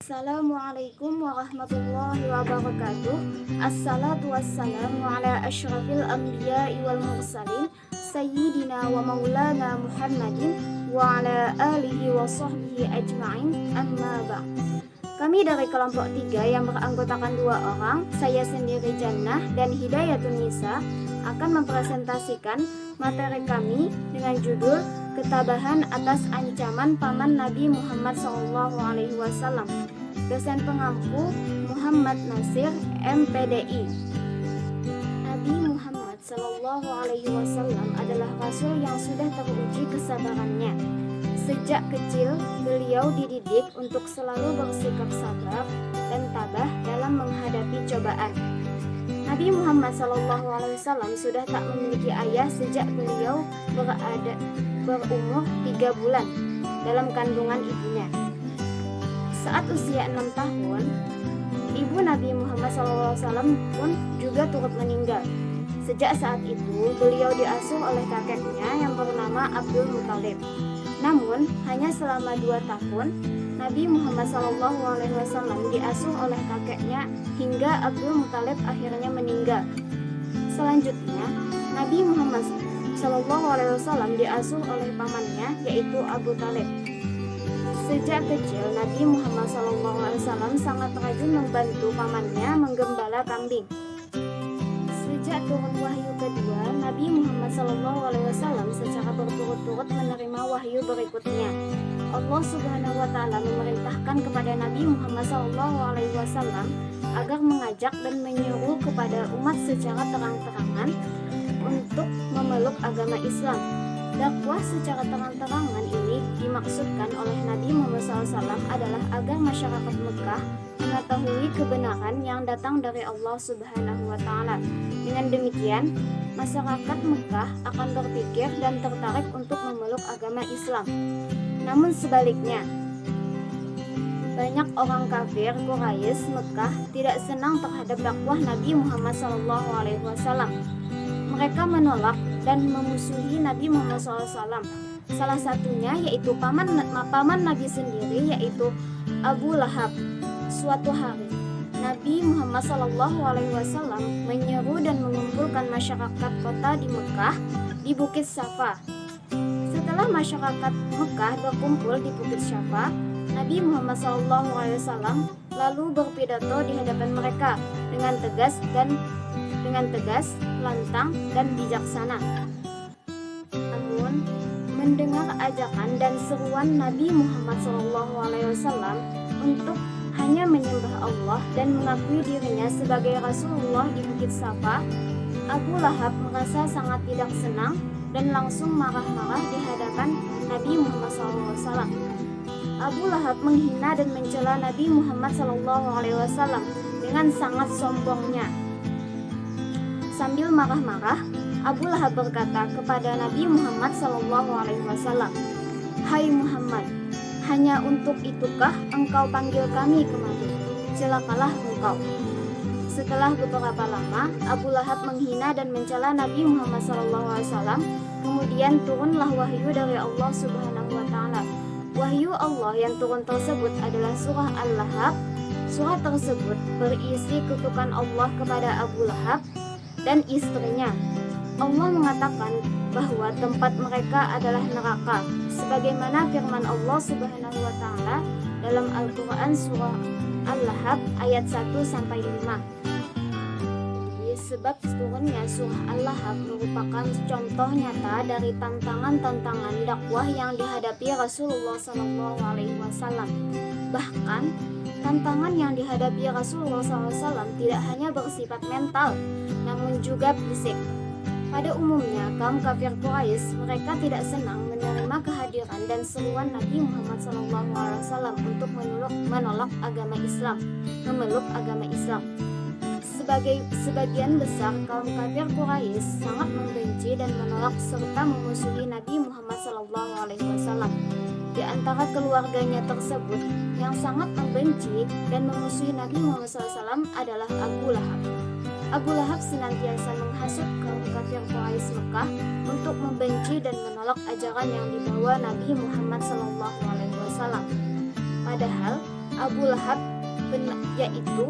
Assalamualaikum warahmatullahi wabarakatuh. Assalatu wassalamu ala asyrafil anbiya'i wal mursalin Sayyidina wa maulana Muhammadin wa ala alihi wa sahbihi ajma'in, amma ba'd. Kami dari kelompok 3 yang beranggotakan 2 orang, saya sendiri Jannah dan Hidayatun Nisa, akan mempresentasikan materi kami dengan judul Ketabahan atas ancaman paman Nabi Muhammad SAW. Dosen pengampu Muhammad Nasir, MPDI. Nabi Muhammad SAW adalah rasul yang sudah teruji kesabarannya. Sejak kecil, beliau dididik untuk selalu bersikap sabar dan tabah dalam menghadapi cobaan. Nabi Muhammad SAW sudah tak memiliki ayah sejak beliau berumur 3 bulan dalam kandungan ibunya. Saat usia 6 tahun, ibu Nabi Muhammad SAW pun juga turut meninggal. Sejak saat itu, beliau diasuh oleh kakeknya yang bernama Abdul Muthalib. Namun, hanya selama 2 tahun, Nabi Muhammad SAW diasuh oleh kakeknya hingga Abdul Muthalib akhirnya meninggal. Selanjutnya, Nabi Muhammad SAW diasuh oleh pamannya, yaitu Abu Thalib. Sejak kecil, Nabi Muhammad SAW sangat rajin membantu pamannya menggembala kambing. Sejak turun wahyu kedua, Nabi Muhammad SAW secara berturut-turut menerima wahyu berikutnya. Allah Subhanahu wa Ta'ala memerintahkan kepada Nabi Muhammad SAW agar mengajak dan menyuruh kepada umat secara terang-terangan untuk memeluk agama Islam. Dakwah secara terang-terangan ini dimaksudkan oleh Nabi Muhammad SAW adalah agar masyarakat Mekah mengetahui kebenaran yang datang dari Allah Subhanahu wa Ta'ala. Dengan demikian, masyarakat Mekah akan berpikir dan tertarik untuk memeluk agama Islam. Namun sebaliknya, banyak orang kafir Quraisy Mekah tidak senang terhadap dakwah Nabi Muhammad SAW. Mereka menolak dan memusuhi Nabi Muhammad SAW. Salah satunya yaitu paman Nabi sendiri, yaitu Abu Lahab. Suatu hari, Nabi Muhammad SAW menyeru dan mengumpulkan masyarakat kota di Mekah di Bukit Safa. Setelah masyarakat Mekah berkumpul di Bukit Safa, Nabi Muhammad SAW lalu berpidato di hadapan mereka dengan tegas, lantang, dan bijaksana. Namun, mendengar ajakan dan seruan Nabi Muhammad SAW untuk hanya menyembah Allah dan mengakui dirinya sebagai Rasulullah di Bukit Safa, Abu Lahab merasa sangat tidak senang dan langsung marah-marah di hadapan Nabi Muhammad SAW. Abu Lahab menghina dan mencela Nabi Muhammad SAW dengan sangat sombongnya. Sambil marah-marah, Abu Lahab berkata kepada Nabi Muhammad SAW, "Hai Muhammad, hanya untuk itukah engkau panggil kami kemari? Celakalah engkau." Setelah beberapa lama, Abu Lahab menghina dan mencela Nabi Muhammad SAW. Kemudian turunlah wahyu dari Allah Subhanahu wa Ta'ala. Wahyu Allah yang turun tersebut adalah surah Al-Lahab. Surah tersebut berisi kutukan Allah kepada Abu Lahab dan istrinya. Allah mengatakan bahwa tempat mereka adalah neraka, sebagaimana firman Allah Subhanahu wa Ta'ala dalam Al-Quran surah Al-Lahab ayat 1-5. Sebab turunnya surah Al-Lahab merupakan contoh nyata dari tantangan-tantangan dakwah yang dihadapi Rasulullah SAW. Bahkan, tantangan yang dihadapi Rasulullah SAW tidak hanya bersifat mental, namun juga fisik. Pada umumnya, kaum kafir Quraisy mereka tidak senang menerima kehadiran dan seruan Nabi Muhammad SAW untuk menolak agama Islam, memeluk agama Islam. Sebagian besar kaum kafir Quraisy sangat membenci dan menolak serta memusuhi Nabi Muhammad SAW. Di antara keluarganya tersebut, yang sangat membenci dan memusuhi Nabi Muhammad SAW adalah Abu Lahab. Abu Lahab senantiasa menghasut kaum kafir Quraisy Mekah untuk membenci dan menolak ajaran yang dibawa Nabi Muhammad SAW. Padahal Abu Lahab yaitu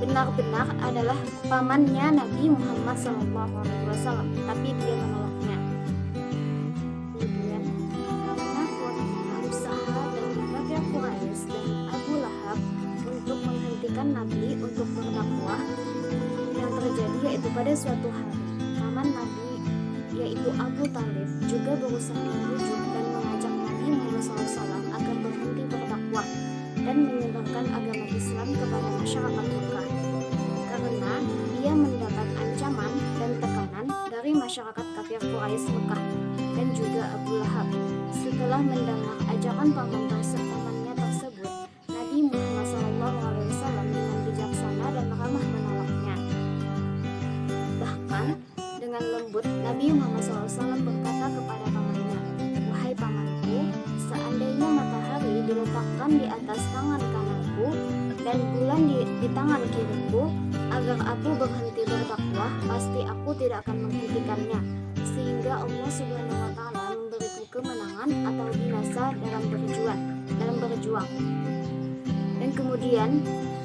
benar-benar adalah pamannya Nabi Muhammad SAW, tapi dia menolaknya. Kemudian karena usaha dari kafir Quraisy dan Abu Lahab untuk menghentikan Nabi untuk berdakwah, yang terjadi yaitu pada suatu hari paman Nabi yaitu Abu Talib juga berusaha membujuk dan mengajak Nabi Muhammad SAW agar berhenti berdakwah dan menyebarkan agama Islam kepada masyarakat Mekah, karena dia mendapat ancaman dan tekanan dari masyarakat kafir Quraisy Mekah dan juga Abu Lahab. Setelah mendengar ajakan pamannya tersebut, Nabi Muhammad SAW dengan bijaksana dan ramah menolaknya. Bahkan dengan lembut Nabi Muhammad SAW berkata kepada pamannya, "Wahai pamanku, seandainya matahari diletakkan di atas tangan kananku dan bulan di tangan kiriku, agar aku berhenti berdakwah, pasti aku tidak akan menghentikannya, sehingga Allah Subhanahu wa Ta'ala memberiku kemenangan atau binasa dalam berjuang." Dan kemudian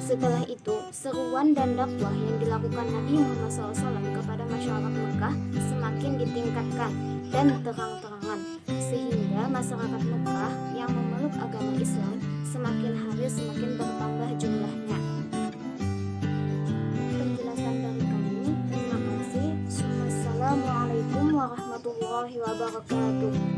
setelah itu, seruan dan dakwah yang dilakukan Nabi Muhammad SAW kepada masyarakat Mekah semakin ditingkatkan dan terang-terangan, sehingga masyarakat Mekah yang memeluk agama Islam semakin hari semakin bertambah jumlahnya. Penjelasan dari kami, terima kasih. Wassalamualaikum warahmatullahi wabarakatuh.